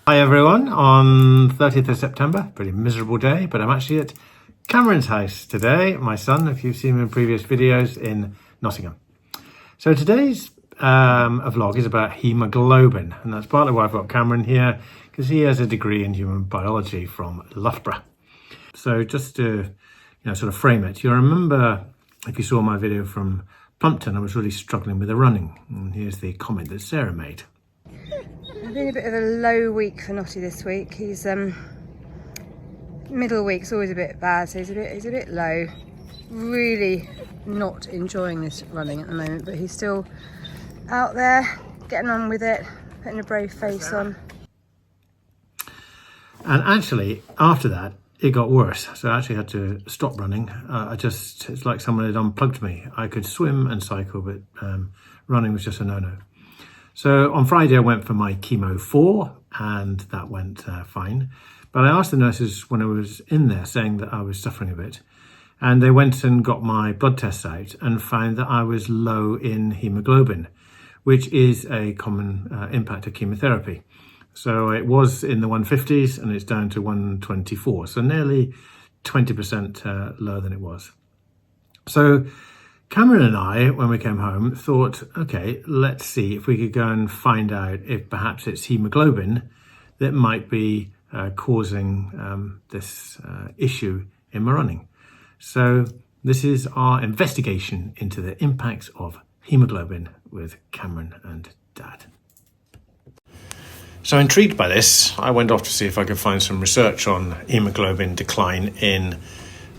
Hi everyone, on 30th of September, pretty miserable day, but I'm actually at Cameron's house today, my son, if you've seen him in previous videos, in Nottingham. So today's vlog is about hemoglobin, and that's partly why I've got Cameron here, because he has a degree in human biology from Loughborough. So just to sort of frame it, you'll remember, if you saw my video from Plumpton, I was really struggling with the running, and here's the comment that Sarah made. It's been a bit of a low week for Notty this week. He's middle week's always a bit bad, so he's a bit low. Really not enjoying this running at the moment, but he's still out there getting on with it, putting a brave face on. And actually, after that, it got worse. So I actually had to stop running. It's like someone had unplugged me. I could swim and cycle, but running was just a no-no. So on Friday I went for my chemo 4 and that went fine. But I asked the nurses when I was in there, saying that I was suffering a bit, and they went and got my blood tests out and found that I was low in hemoglobin, which is a common impact of chemotherapy. So it was in the 150s and it's down to 124, so nearly 20% lower than it was. So Cameron and I, when we came home, thought, okay, let's see if we could go and find out if perhaps it's hemoglobin that might be causing this issue in my running. So this is our investigation into the impacts of hemoglobin with Cameron and Dad. So intrigued by this, I went off to see if I could find some research on hemoglobin decline in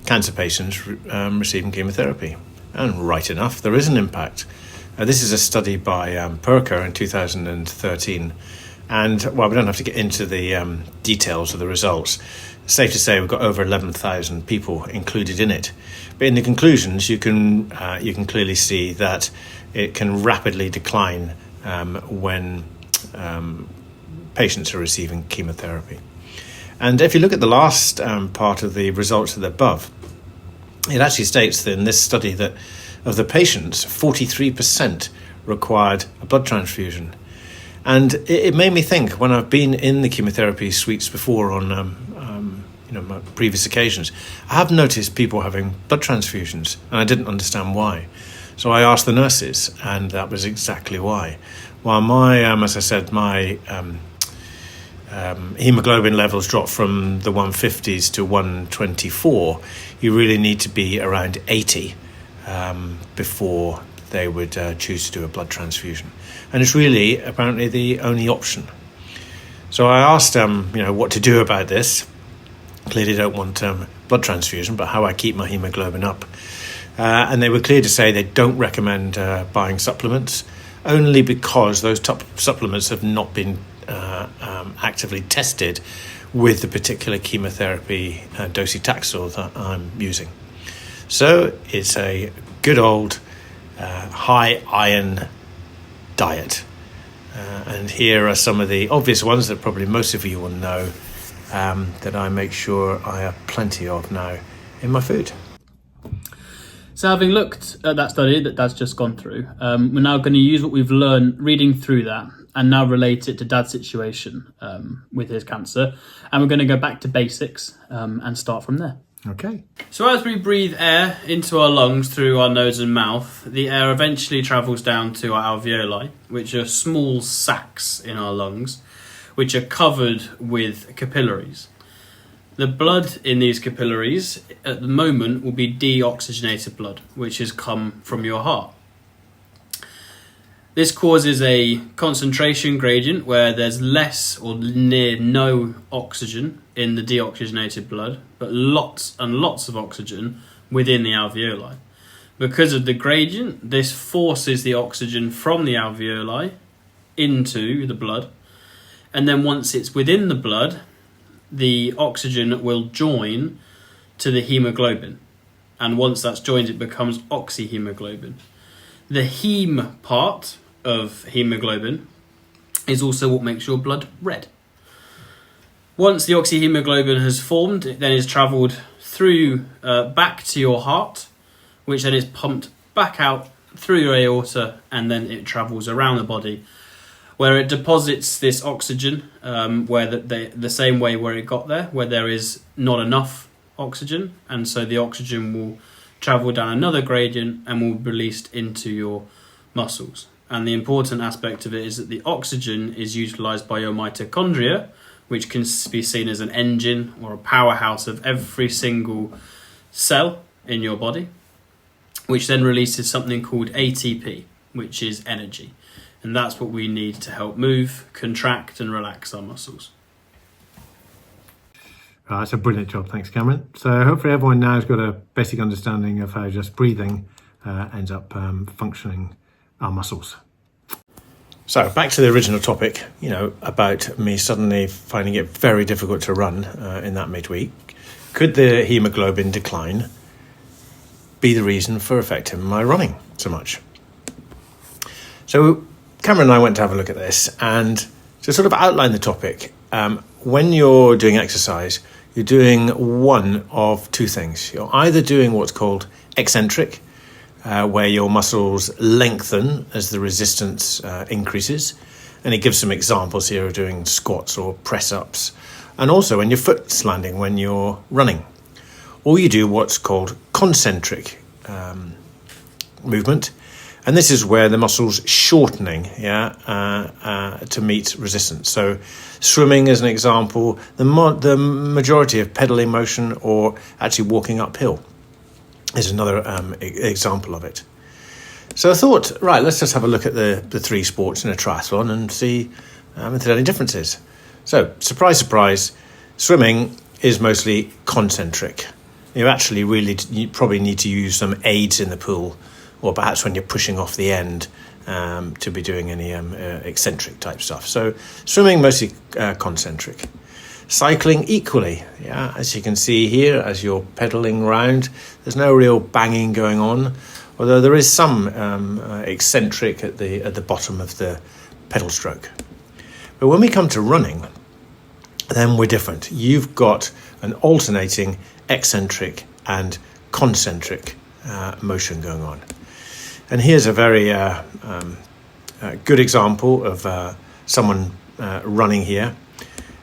cancer patients receiving chemotherapy. And right enough, there is an impact. This is a study by Perker in 2013. And, well, we don't have to get into the details of the results. It's safe to say we've got over 11,000 people included in it. But in the conclusions, you can clearly see that it can rapidly decline when patients are receiving chemotherapy. And if you look at the last part of the results of the above, it actually states that in this study that of the patients, 43% required a blood transfusion. And it made me think, when I've been in the chemotherapy suites before on my previous occasions, I have noticed people having blood transfusions, and I didn't understand why. So I asked the nurses, and that was exactly why. While my, as I said, my hemoglobin levels drop from the 150s to 124, you really need to be around 80 before they would choose to do a blood transfusion. And it's really apparently the only option. So I asked them, what to do about this. Clearly don't want blood transfusion, but how I keep my hemoglobin up. And they were clear to say they don't recommend buying supplements, only because those supplements have not been actively tested with the particular chemotherapy docetaxel that I'm using. So it's a good old high iron diet. And here are some of the obvious ones that probably most of you will know that I make sure I have plenty of now in my food. So having looked at that study that Dad's just gone through, we're now going to use what we've learned reading through that and now relate it to Dad's situation with his cancer. And we're going to go back to basics and start from there. Okay. So as we breathe air into our lungs through our nose and mouth, the air eventually travels down to our alveoli, which are small sacs in our lungs, which are covered with capillaries. The blood in these capillaries at the moment will be deoxygenated blood, which has come from your heart. This causes a concentration gradient where there's less or near no oxygen in the deoxygenated blood, but lots and lots of oxygen within the alveoli. Because of the gradient, this forces the oxygen from the alveoli into the blood, and then once it's within the blood, the oxygen will join to the hemoglobin, and once that's joined, it becomes oxyhemoglobin. The heme part of hemoglobin is also what makes your blood red. Once the oxyhemoglobin has formed, it then is travelled through back to your heart, which then is pumped back out through your aorta, and then it travels around the body where it deposits this oxygen where the same way where it got there, where there is not enough oxygen, and so the oxygen will travel down another gradient and will be released into your muscles. And the important aspect of it is that the oxygen is utilised by your mitochondria, which can be seen as an engine or a powerhouse of every single cell in your body, which then releases something called ATP, which is energy. And that's what we need to help move, contract and relax our muscles. That's a brilliant job, thanks Cameron. So hopefully everyone now has got a basic understanding of how just breathing ends up functioning our muscles. So back to the original topic, about me suddenly finding it very difficult to run in that midweek. Could the hemoglobin decline be the reason for affecting my running so much? So Cameron and I went to have a look at this, and to sort of outline the topic, when you're doing exercise, you're doing one of two things. You're either doing what's called eccentric, where your muscles lengthen as the resistance increases. And it gives some examples here of doing squats or press-ups. And also when your foot's landing when you're running. Or you do what's called concentric movement. And this is where the muscle's shortening to meet resistance. So swimming as an example, the majority of pedaling motion or actually walking uphill is another example of it. So I thought, right, let's just have a look at the three sports in a triathlon and see if there are any differences. So, surprise, surprise, swimming is mostly concentric. You actually you probably need to use some aids in the pool, or perhaps when you're pushing off the end to be doing any eccentric type stuff. So swimming mostly concentric. Cycling equally, as you can see here, as you're pedaling round, there's no real banging going on, although there is some eccentric at the bottom of the pedal stroke. But when we come to running, then we're different. You've got an alternating eccentric and concentric motion going on. And here's a very good example of someone running here.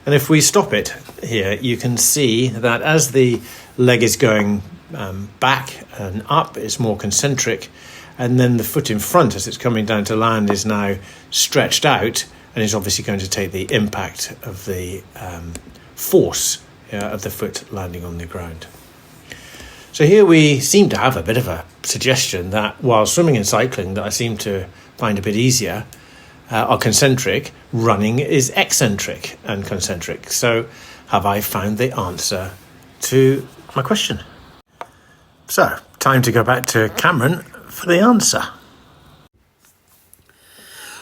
And if we stop it here, you can see that as the leg is going back and up, it's more concentric. And then the foot in front, as it's coming down to land, is now stretched out and is obviously going to take the impact of the force of the foot landing on the ground. So here we seem to have a bit of a suggestion that while swimming and cycling that I seem to find a bit easier are concentric, running is eccentric and concentric. So have I found the answer to my question? So time to go back to Cameron for the answer.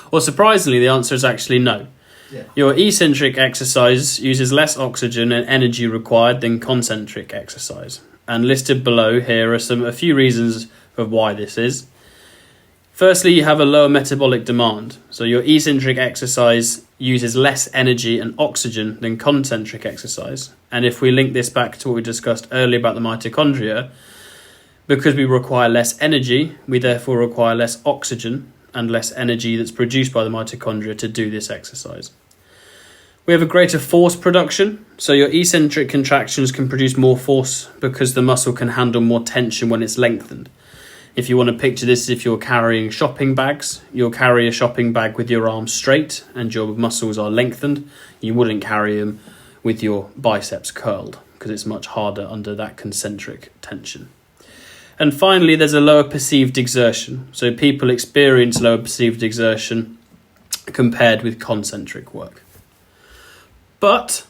Well, surprisingly, the answer is actually no. Yeah. Your eccentric exercise uses less oxygen and energy required than concentric exercise. And listed below here are a few reasons of why this is. Firstly, you have a lower metabolic demand. So your eccentric exercise uses less energy and oxygen than concentric exercise. And if we link this back to what we discussed earlier about the mitochondria, because we require less energy, we therefore require less oxygen and less energy that's produced by the mitochondria to do this exercise. We have a greater force production, so your eccentric contractions can produce more force because the muscle can handle more tension when it's lengthened. If you want to picture this, if you're carrying shopping bags, you'll carry a shopping bag with your arms straight and your muscles are lengthened. You wouldn't carry them with your biceps curled because it's much harder under that concentric tension. And finally, there's a lower perceived exertion. So people experience lower perceived exertion compared with concentric work. But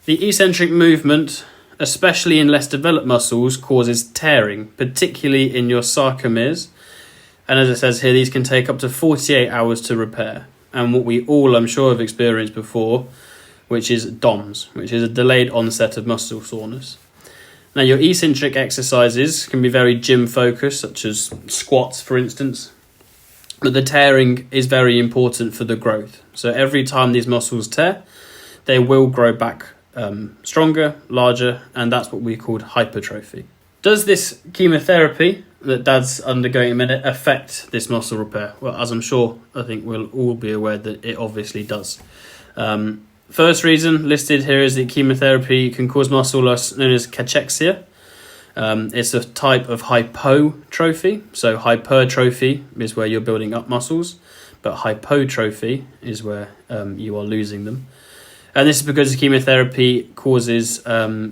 the eccentric movement, especially in less developed muscles, causes tearing, particularly in your sarcomeres. And as it says here, these can take up to 48 hours to repair. And what we all, I'm sure, have experienced before, which is DOMS, which is a delayed onset of muscle soreness. Now, your eccentric exercises can be very gym-focused, such as squats, for instance. But the tearing is very important for the growth. So every time these muscles tear, they will grow back stronger, larger, and that's what we call hypertrophy. Does this chemotherapy that Dad's undergoing a minute affect this muscle repair? Well, as I'm sure, I think we'll all be aware that it obviously does. First reason listed here is that chemotherapy can cause muscle loss known as cachexia. It's a type of hypertrophy. So hypertrophy is where you're building up muscles, but hypotrophy is where you are losing them. And this is because the chemotherapy causes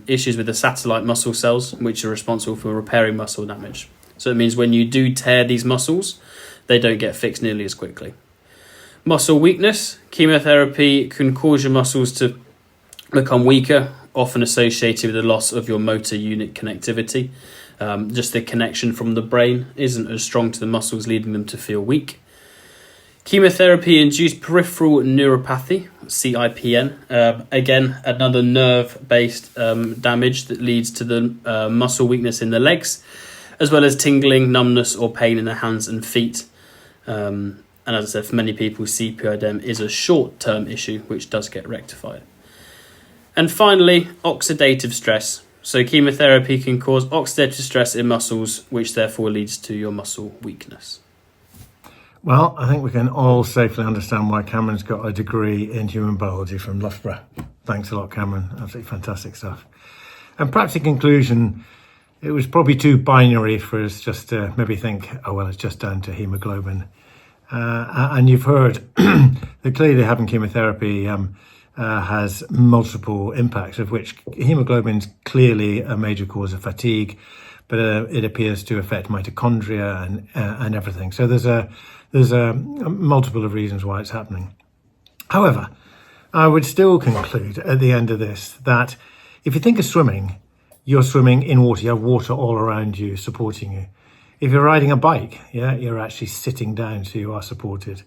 issues with the satellite muscle cells, which are responsible for repairing muscle damage. So it means when you do tear these muscles, they don't get fixed nearly as quickly. Muscle weakness. Chemotherapy can cause your muscles to become weaker, often associated with the loss of your motor unit connectivity. Just the connection from the brain isn't as strong to the muscles, leading them to feel weak. Chemotherapy-induced peripheral neuropathy, CIPN. Again, another nerve-based damage that leads to the muscle weakness in the legs, as well as tingling, numbness or pain in the hands and feet. And as I said, for many people, CPIDEM is a short-term issue which does get rectified. And finally, oxidative stress. So chemotherapy can cause oxidative stress in muscles, which therefore leads to your muscle weakness. Well, I think we can all safely understand why Cameron's got a degree in human biology from Loughborough. Thanks a lot, Cameron. Absolutely fantastic stuff. And perhaps in conclusion, it was probably too binary for us just to maybe think, oh, well, it's just down to hemoglobin. And you've heard that clearly having chemotherapy has multiple impacts, of which hemoglobin's clearly a major cause of fatigue, but it appears to affect mitochondria and everything. So there's a multiple of reasons why it's happening. However, I would still conclude at the end of this that if you think of swimming, you're swimming in water. You have water all around you supporting you. If you're riding a bike, you're actually sitting down, so you are supported.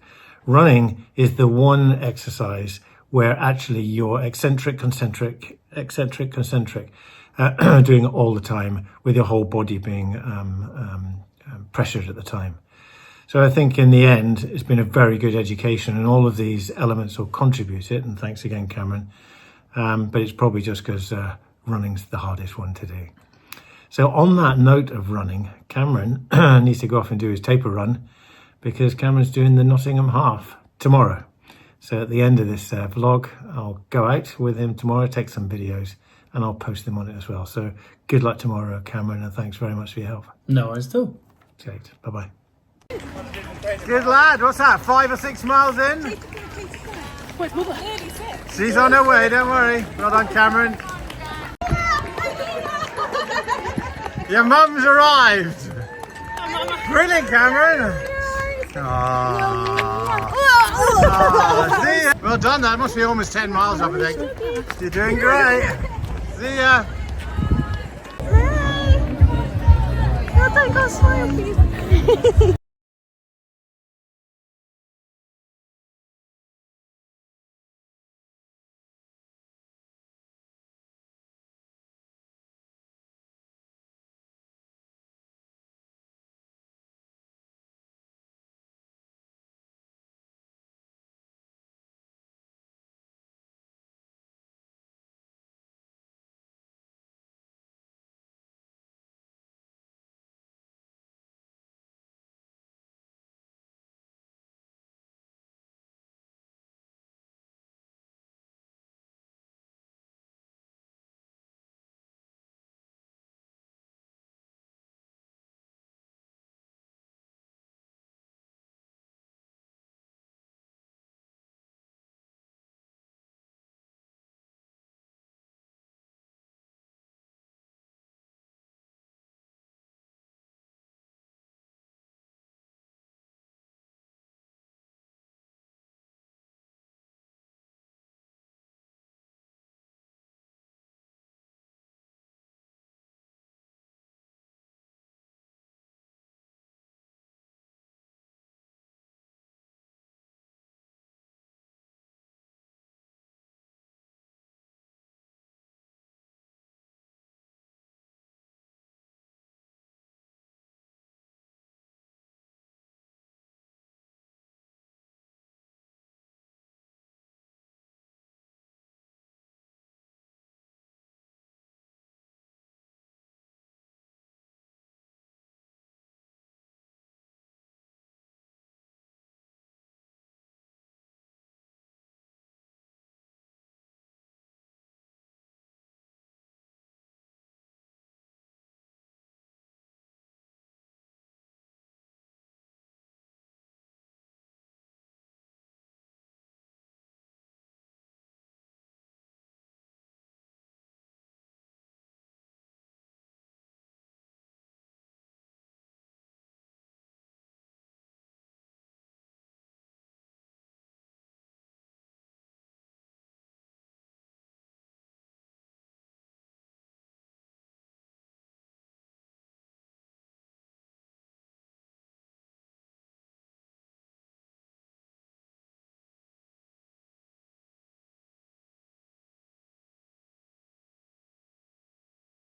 Running is the one exercise where actually you're eccentric, concentric, doing it all the time, with your whole body being pressured at the time. So I think in the end, it's been a very good education, and all of these elements will contribute it. And thanks again, Cameron. But it's probably just because running's the hardest one to do. So on that note of running, Cameron needs to go off and do his taper run, because Cameron's doing the Nottingham Half tomorrow. So at the end of this vlog, I'll go out with him tomorrow, take some videos, and I'll post them on it as well. So good luck tomorrow, Cameron, and thanks very much for your help. No worries at all. Great. Bye-bye. Good lad. What's that, 5 or 6 miles in? She's on her way, don't worry. Well done, Cameron. Your mum's arrived. Brilliant, Cameron. See ya. Well done, that must be almost 10 miles up, I think. You're doing great. See ya. I'll take a smile, please.